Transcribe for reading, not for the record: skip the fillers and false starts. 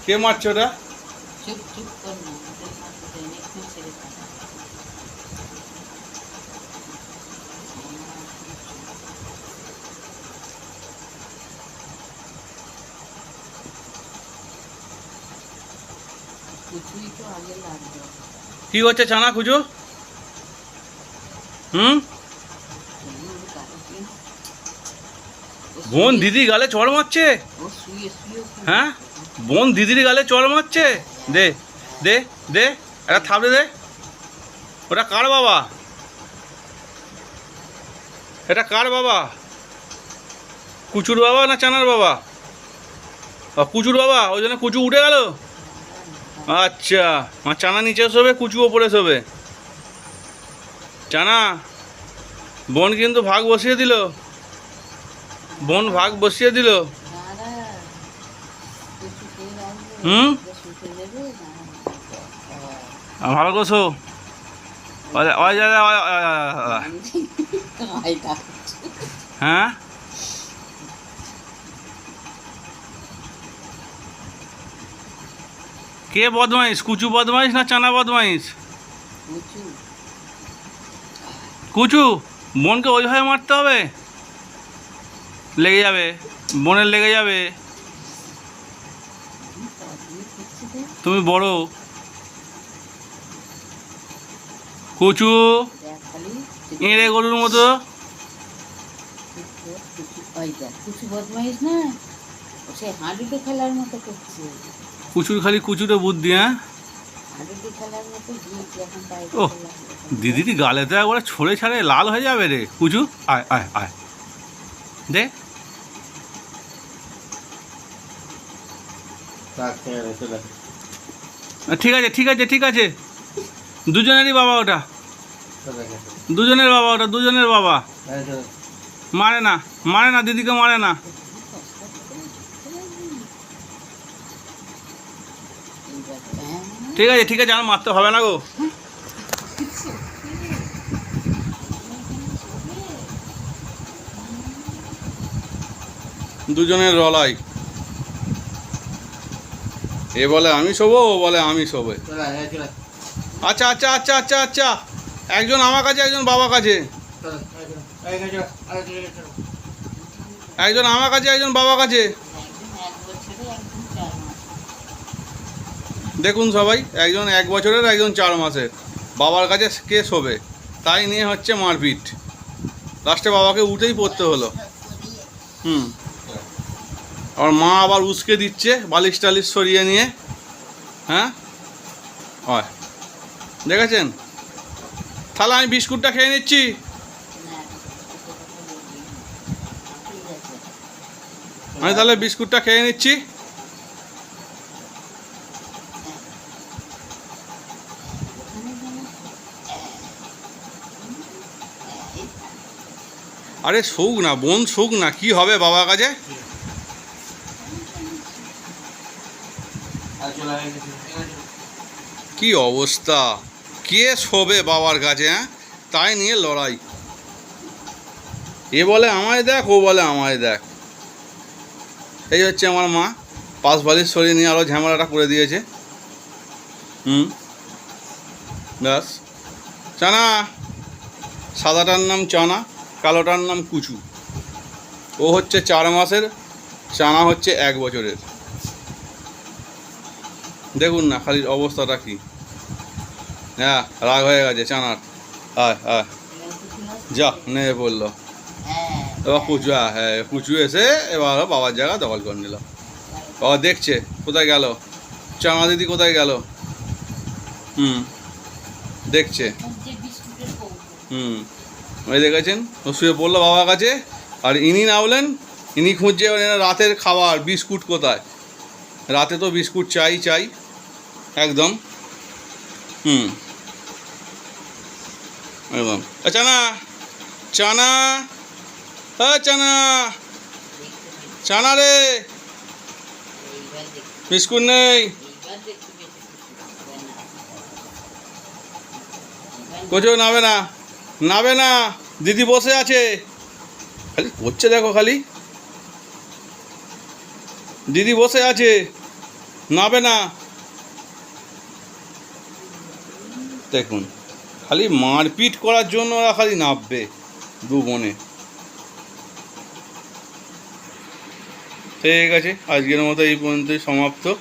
কে মারছে ওটা? চুপ চুপ কর না, ওদের মারতে দেয়নি, একটু ছেড়ে থাক। কিছুই তো আগে লাগবে। কি হচ্ছে ছানা খুঁজো? হুম? বোন দিদি গালে চড় মারছে? ও শুয়ে শুয়ে হ্যাঁ, বোন দিদির গালে চড় মারছে। দে দে দে, একটা থাবড়ে দে। ওটা কার বাবা? এটা কার বাবা? কুচুর বাবা না চানার বাবা? কুচুর বাবা, ওই জন্য কুচু উঠে গেল। আচ্ছা, আমার চানা নিচে শোবে, কুচু ওপরে শোবে। চানা, বোন কিন্তু ভাগ বসিয়ে দিল। বোন ভাগ বসিয়ে দিল। হুম, ভালো করছো। হ্যাঁ, কে বদমাইশ? কুচু বদমাইশ না চানা বদমাইশ? কুচু, বোনকে ওইভাবে মারতে হবে, লেগে যাবে, বোনের লেগে যাবে। তুমি বড়। কুচু এঁড়ে গরুর মতো। কুচু বদমাইশ না, সে হাঁড়িতে খেলার মতো করছে। কুচুর খালি কুচুরে বুদ্ধি। হ্যাঁ, হাঁড়িতে খেলার মতো দিয়েছি এখন। ও দিদির গালে তো একবারে ছড়ে ছাড়ে লাল হয়ে যাবে রে কুচু। আয় আয় আয়, দে। ঠিক আছে ঠিক আছে ঠিক আছে, দুজনেরই বাবা ওটা, দুজনের বাবা ওটা, দুজনের বাবা। মারে না, মারে না, দিদিকে মারে না। ঠিক আছে ঠিক আছে, আর মারতে হবে না গো। দুজনের রলাই, এ বলে আমি শোবো, ও বলে আমি শোবে। আচ্ছা আচ্ছা আচ্ছা আচ্ছা আচ্ছা, একজন আমার কাছে, একজন বাবা কাছে। একজন আমার কাছে, একজন বাবা কাছে। দেখুন সবাই, একজন 1 বছরের, একজন 4 মাসের। বাবার কাছে কে শোবে, তাই নিয়ে হচ্ছে মারপিট। লাস্টে বাবাকে উঠেই পড়তে হলো। হুম, আর মা আবার উস্কে দিচ্ছে বালিশ টালিশ সরিয়ে নিয়ে। হ্যাঁ, হয়, দেখেছেন? তাহলে আমি বিস্কুটটা খেয়ে নিচ্ছি। আমি তাহলে বিস্কুটটা খেয়ে নিচ্ছি। আরে শোক না বোন, শোক না, কি হবে বাবার কাছে? কি অবস্থা, কে শোবে বাবার কাছে? হ্যাঁ, তাই নিয়ে লড়াই। এ বলে আমায় দেখ, ও বলে আমায় দেখ। এই হচ্ছে আমার মা, পাশ বালিশ সরিয়ে নিয়ে আরও ঝামেলাটা করে দিয়েছে। হুম, ব্যাস। চানা, সাদাটার নাম চানা, কালোটার নাম কুচু। ও হচ্ছে 4 মাসের, চানা হচ্ছে 1 বছরের। দেখুন না খালি অবস্থাটা কি। হ্যাঁ, রাগ হয়ে গেছে চানার। আয় আয়, যা নেমে পড়লো। এবার কুচু, হ্যাঁ কুচু এসে এবার বাবার জায়গা দখল করে নিল। বাবা দেখছে কোথায় গেল, চানা দিদি কোথায় গেল। হুম, দেখছে। হুম, ওই দেখেছেন, ও শুয়ে পড়লো বাবার কাছে। আর ইনি নামলেন, ইনি খুঁজছে রাতের খাবার, বিস্কুট কোথায়। রাতে তো বিস্কুট চাই চাই একদম। হুম, একদম। চানা, চানা, হ্যাঁ চানা, চানা রে, বিস্কুট নেই। কোথাও নাবে না, নাবে না, দিদি বসে আছে। খালি করছে দেখো, খালি দিদি বসে আছে। নাবে না। দেখুন খালি মারপিট করার জন্য ওরা খালি নাববে দু বোনে। ঠিক আছে, আজকের মতো এই পর্যন্তই সমাপ্ত।